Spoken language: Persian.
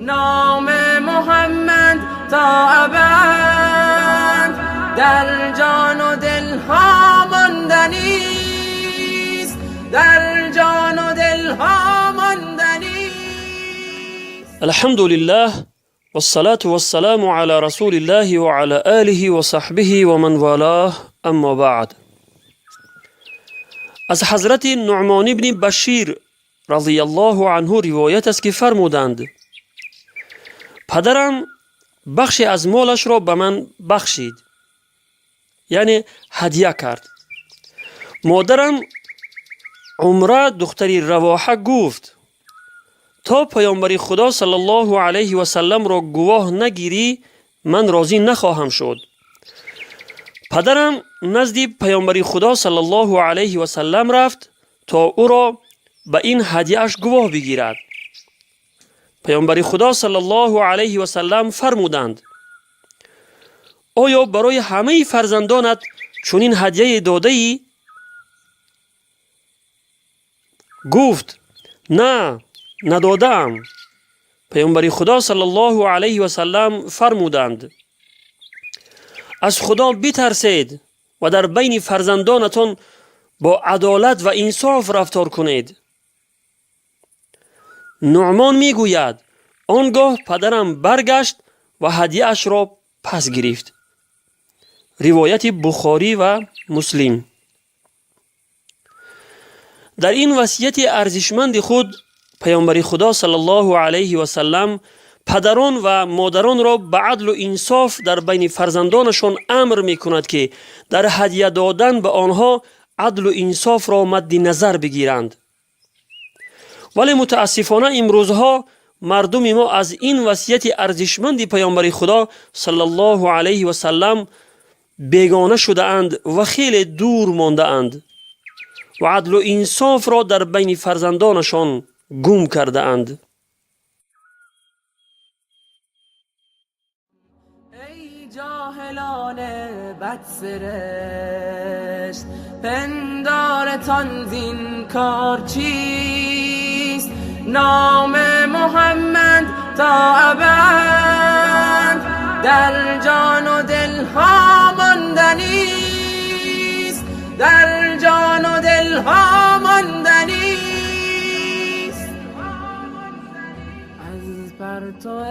نام محمد تا ابد در جان و دل ها ماندنیست، در جان و دل ها ماندنیست. الحمد لله والصلاة والسلام على رسول الله وعلى آله وصحبه ومن والاه، اما بعد. از حضرت نعمان بن بشیر رضی الله عنه روایت است که فرمودند پدرم بخشی از مالش را به من بخشید، یعنی هدیه کرد. مادرم عمره دختری رواحه گفت تا پیامبر خدا صلی الله علیه و سلم را گواه نگیری من راضی نخواهم شد. پدرم نزد پیامبر خدا صلی الله علیه و سلم رفت تا او را به این هدیه‌اش گواه بگیرد. پیامبر خدا صلی الله علیه و سلم فرمودند آیا برای همه فرزندانت چنین هدیه داده ای؟ گفت نه، ندادم. پیامبر خدا صلی الله علیه و سلم فرمودند از خدا بترسید و در بین فرزندانتان با عدالت و انصاف رفتار کنید. نعمان میگوید آنگاه پدرم برگشت و هدیه‌اش را پس گرفت. روایت بخاری و مسلم. در این وصیت ارزشمند خود پیامبر خدا صلی الله علیه و سلم پدران و مادران را به عدل و انصاف در بین فرزندانشان امر می کند که در هدیه دادن به آنها عدل و انصاف را مد نظر بگیرند. ولی متاسفانه امروزها مردم ما از این وصیت ارزشمند پیامبر خدا صلی الله علیه و سلم بیگانه شده اند و خیلی دور مانده اند و عدل و انصاف را در بین فرزندانشان گم کرده اند. ای جاهلان بدسرشت، پندارتان زین کار چیست؟ نام محمد تا ابد در جان و دل ها ماندنیست، در جان و دل ها ماندنیست. از پرتو